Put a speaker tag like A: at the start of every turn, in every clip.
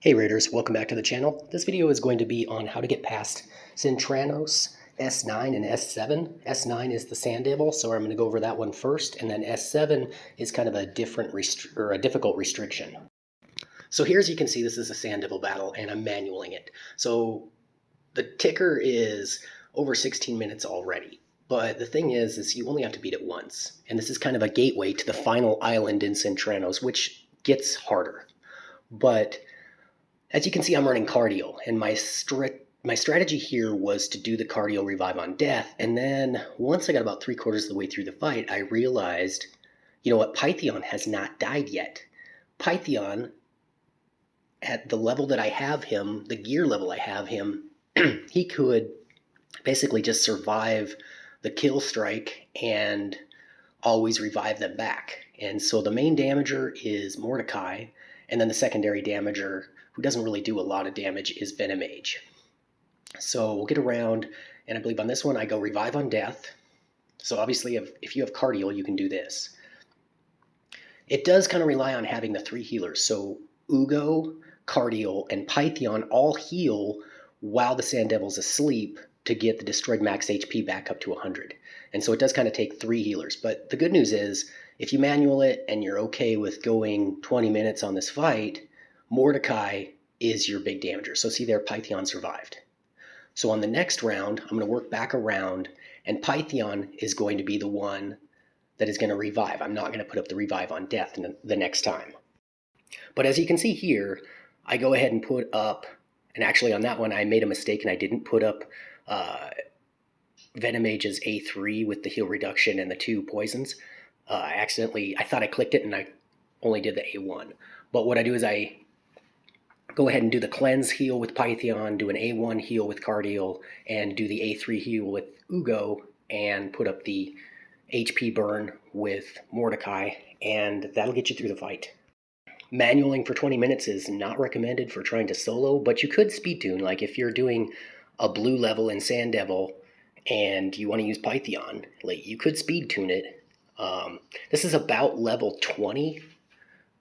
A: Hey Raiders, welcome back to the channel. This video is going to be on how to get past Sintranos, S9 and S7. S9 is the Sand Devil, so I'm going to go over that one first, and then S7 is kind of a difficult restriction. So here, as you can see, this is a Sand Devil battle, and I'm manualing it. So the ticker is over 16 minutes already. But the thing is you only have to beat it once. And this is kind of a gateway to the final island in Sintranos, which gets harder. But as you can see, I'm running cardio, and my strategy here was to do the cardio revive on death, and then once I got about 3/4 of the way through the fight, I realized, you know what, Pythion has not died yet. Pythion, at the level that I have him, the gear level I have him, he could basically just survive the kill strike and always revive them back. And so the main damager is Mordecai, and then the secondary damager, who doesn't really do a lot of damage, is Venomage. So we'll get around, and I believe on this one I go revive on death. So obviously if you have cardio, you can do this. It does kind of rely on having the 3 healers. So Ugo, Cardio, and Pythion all heal while the Sand Devil's asleep to get the destroyed max HP back up to 100. And so it does kind of take 3 healers. But the good news is, if you manual it and you're okay with going 20 minutes on this fight, Mordecai is your big damager. So see there, Pythion survived. So on the next round, I'm going to work back around, and Pythion is going to be the one that is going to revive. I'm not going to put up the revive on death the next time. But as you can see here, I go ahead and put up, and actually on that one I made a mistake and I didn't put up Venomage's A3 with the heal reduction and the 2 poisons. I thought I clicked it and I only did the A1. But what I do is I go ahead and do the cleanse heal with Pythion, do an A1 heal with Cardio, and do the A3 heal with Ugo, and put up the HP burn with Mordecai, and that'll get you through the fight. Manualing for 20 minutes is not recommended for trying to solo, but you could speed tune. Like if you're doing a blue level in Sand Devil and you want to use Pythion, like you could speed tune it. This is about level 20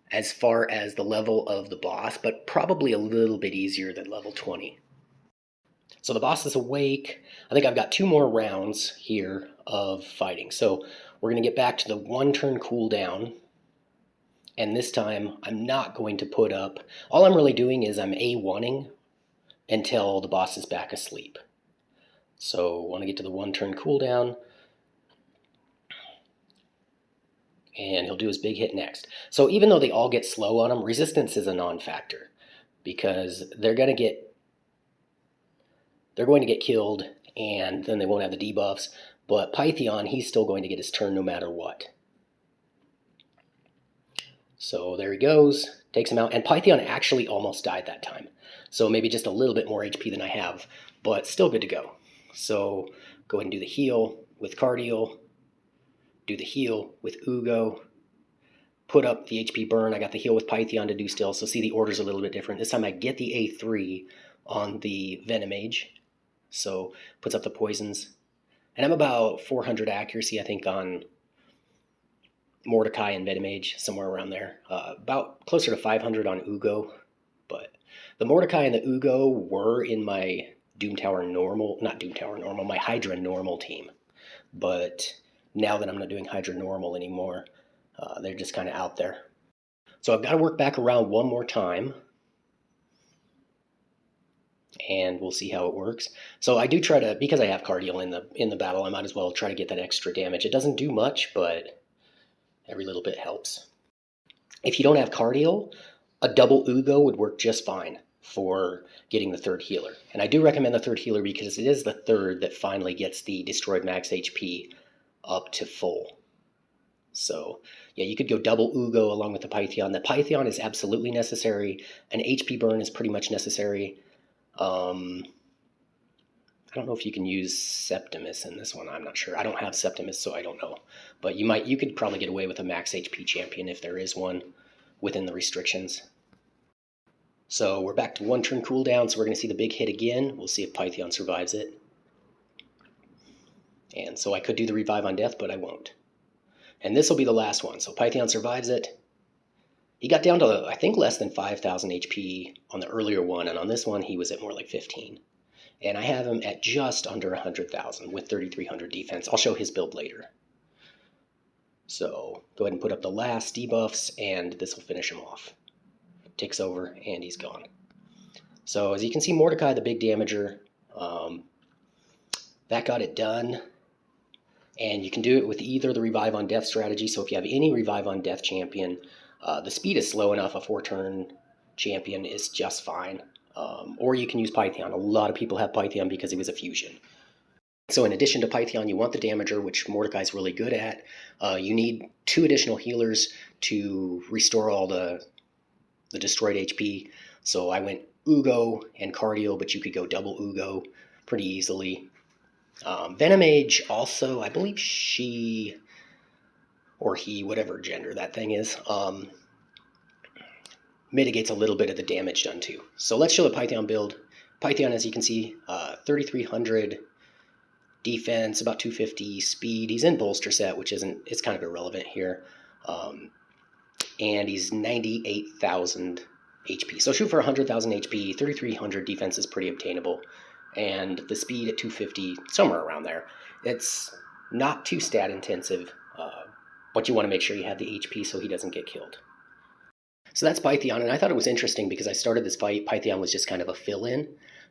A: as far as the level of the boss, but probably a little bit easier than level 20. So the boss is awake. I think I've got 2 more rounds here of fighting. So we're going to get back to the 1 turn cooldown. And this time I'm not going to put up, all I'm really doing is I'm A1ing until the boss is back asleep. So I want to get to the 1 turn cooldown, and he'll do his big hit next. So even though they all get slow on him, resistance is a non-factor, because they're going to get killed, and then they won't have the debuffs. But Pythion, he's still going to get his turn no matter what. So there he goes, takes him out, and Pythion actually almost died that time. So maybe just a little bit more HP than I have, but still good to go. So go ahead and do the heal with Cardio, do the heal with Ugo, put up the HP burn. I got the heal with Pythion to do still, so see the order's a little bit different. This time I get the A3 on the Venomage, so puts up the poisons. And I'm about 400 accuracy, I think, on Mordecai and Venomage, somewhere around there. About closer to 500 on Ugo, but the Mordecai and the Ugo were in my my Hydra normal team. But now that I'm not doing Hydra normal anymore, they're just kind of out there. So I've got to work back around 1 more time, and we'll see how it works. So I do try to, because I have Cardio in the battle, I might as well try to get that extra damage. It doesn't do much, but every little bit helps. If you don't have Cardio, a double Ugo would work just fine for getting the 3rd healer. And I do recommend the 3rd healer because it is the 3rd that finally gets the destroyed max HP up to full. So yeah, you could go double Ugo along with the Pythion. The Pythion is absolutely necessary. An HP burn is pretty much necessary. I don't know if you can use Septimus in this one. I'm not sure. I don't have Septimus, so I don't know. But you could probably get away with a max HP champion if there is one within the restrictions. So we're back to 1 turn cooldown, so we're going to see the big hit again. We'll see if Pythion survives it. And so I could do the revive on death, but I won't. And this will be the last one. So Pythion survives it. He got down to, I think, less than 5,000 HP on the earlier one, and on this one he was at more like 15. And I have him at just under 100,000 with 3,300 defense. I'll show his build later. So go ahead and put up the last debuffs, and this will finish him off. Takes over, and he's gone. So as you can see, Mordecai, the big damager, that got it done. And you can do it with either the Revive on Death strategy. So if you have any Revive on Death champion, the speed is slow enough. A 4-turn champion is just fine. Or you can use Pythion. A lot of people have Pythion because he was a fusion. So in addition to Pythion, you want the Damager, which Mordecai's really good at. You need 2 additional healers to restore all the destroyed HP. So I went Ugo and Cardio, but you could go double Ugo pretty easily. Venomage also, I believe she or he, whatever gender that thing is, mitigates a little bit of the damage done too. So let's show the Pythion build. Pythion, as you can see, 3,300 defense, about 250 speed. He's in bolster set, which it's kind of irrelevant here. And he's 98,000 HP. So shoot for 100,000 HP, 3,300 defense is pretty obtainable. And the speed at 250, somewhere around there. It's not too stat intensive, but you want to make sure you have the HP so he doesn't get killed. So that's Pythion, and I thought it was interesting because I started this fight, Pythion was just kind of a fill-in,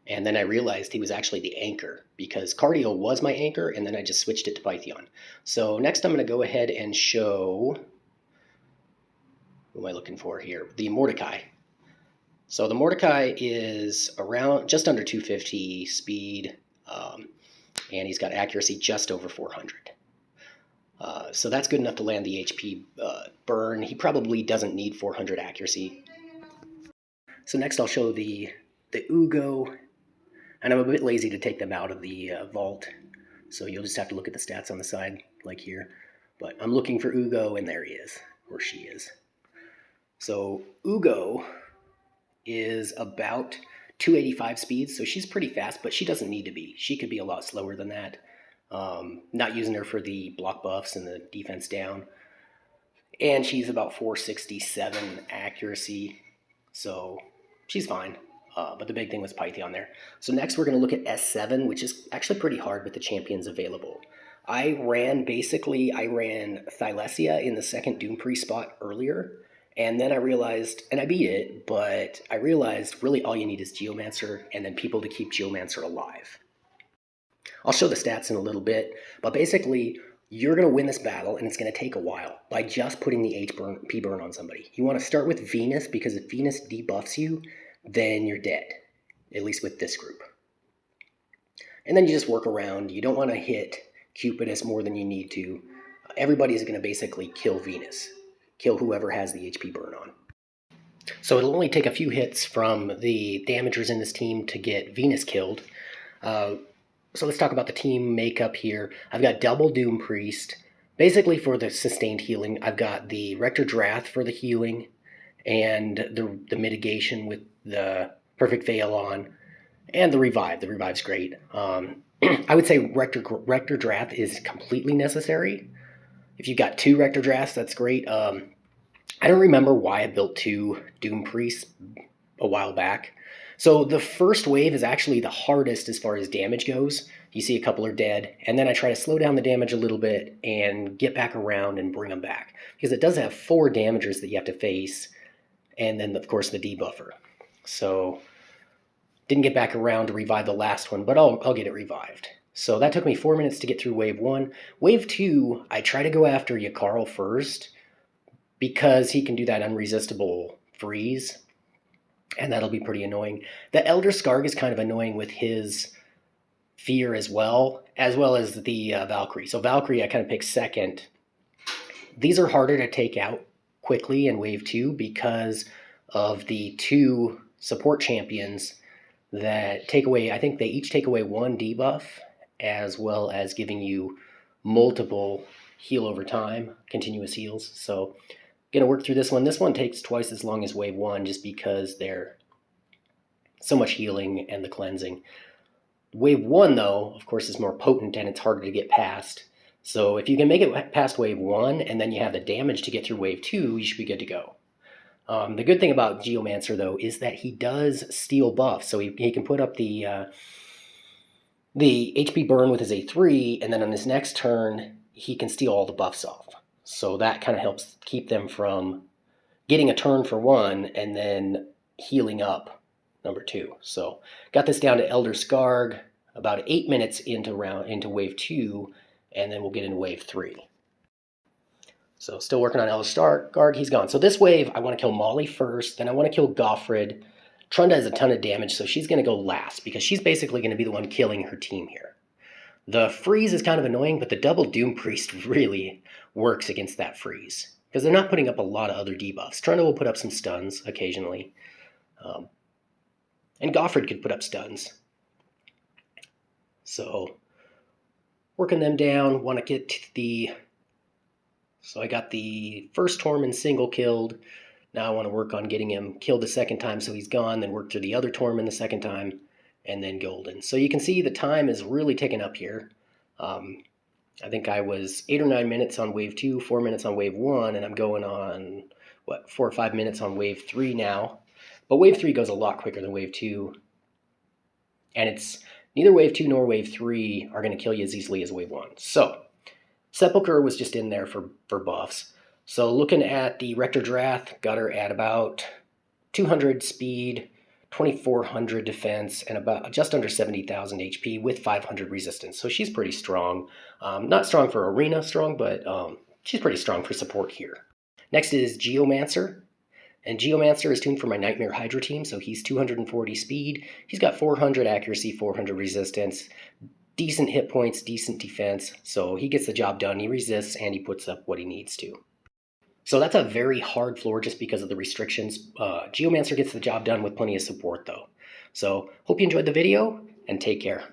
A: and then I realized he was actually the anchor, because Cardio was my anchor, and then I just switched it to Pythion. So next I'm going to go ahead and show, who am I looking for here? The Mordecai. So the Mordecai is around just under 250 speed, and he's got accuracy just over 400. So that's good enough to land the HP burn. He probably doesn't need 400 accuracy. So next I'll show the Ugo, and I'm a bit lazy to take them out of the vault, so you'll just have to look at the stats on the side, like here. But I'm looking for Ugo, and there he is, or she is. So Ugo is about 285 speed, so she's pretty fast, but she doesn't need to be. She could be a lot slower than that. Not using her for the block buffs and the defense down. And she's about 467 accuracy, so she's fine. But the big thing was Pythion there. So next we're going to look at S7, which is actually pretty hard with the champions available. I ran Thylesia in the second Doom Priest spot earlier, and then I realized, and I beat it, but I realized really all you need is Geomancer, and then people to keep Geomancer alive. I'll show the stats in a little bit, but basically, you're going to win this battle, and it's going to take a while, by just putting the HP burn on somebody. You want to start with Venus, because if Venus debuffs you, then you're dead, at least with this group. And then you just work around. You don't want to hit Cupidus more than you need to. Everybody's going to basically kill Venus, kill whoever has the HP burn on. So it'll only take a few hits from the damagers in this team to get Venus killed. So let's talk about the team makeup here. I've got double Doom Priest. Basically for the sustained healing, I've got the Rector Drath for the healing and the mitigation with the Perfect Veil on, and the Revive. The Revive's great. I would say Rector Drath is completely necessary. If you've got 2 Rector Draths, that's great. I don't remember why I built 2 Doom Priests a while back. So the first wave is actually the hardest as far as damage goes. You see a couple are dead, and then I try to slow down the damage a little bit and get back around and bring them back. Because it does have 4 damagers that you have to face, and then, of course, the debuffer. So didn't get back around to revive the last one, but I'll get it revived. So that took me 4 minutes to get through wave 1. Wave 2, I try to go after Yakarl first, because he can do that unresistible freeze, and that'll be pretty annoying. The Elder Skarg is kind of annoying with his fear as well as the Valkyrie. So Valkyrie I kind of picked second. These are harder to take out quickly in wave 2 because of the 2 support champions that take away, I think they each take away 1 debuff, as well as giving you multiple heal over time, continuous heals. So gonna work through this one. This one takes twice as long as wave 1 just because they're so much healing and the cleansing. Wave 1 though, of course, is more potent and it's harder to get past. So if you can make it past wave 1 and then you have the damage to get through wave 2, you should be good to go. The good thing about Geomancer, though, is that he does steal buffs. So he can put up the HP burn with his A3, and then on his next turn, he can steal all the buffs off. So that kind of helps keep them from getting a turn for one and then healing up number 2. So got this down to Elder Skarg about 8 minutes into wave 2, and then we'll get into wave 3. So still working on Elder Skarg, he's gone. So this wave, I want to kill Molly first, then I want to kill Goffred. Trunda has a ton of damage, so she's going to go last, because she's basically going to be the one killing her team here. The freeze is kind of annoying, but the double Doom Priest really works against that freeze, because they're not putting up a lot of other debuffs. Trunda will put up some stuns occasionally, and Goffred could put up stuns. So working them down, want to get the... So I got the first Tormund single killed. Now I want to work on getting him killed the second time so he's gone, then work through the other Tormund the second time, and then golden. So you can see the time is really ticking up here. I think I was 8 or 9 minutes on wave 2, 4 minutes on wave 1, and I'm going on, 4 or 5 minutes on wave 3 now. But wave 3 goes a lot quicker than wave 2. And it's neither wave 2 nor wave 3 are going to kill you as easily as wave 1. So Sepulchre was just in there for buffs. So looking at the Rector's Wrath, got her at about 200 speed, 2400 defense, and about just under 70,000 HP with 500 resistance. So she's pretty strong. Not strong for arena strong, but she's pretty strong for support here. Next is Geomancer. And Geomancer is tuned for my Nightmare Hydra team, so he's 240 speed. He's got 400 accuracy, 400 resistance, decent hit points, decent defense. So he gets the job done. He resists, and he puts up what he needs to. So that's a very hard floor just because of the restrictions. Geomancer gets the job done with plenty of support, though. So hope you enjoyed the video, and take care.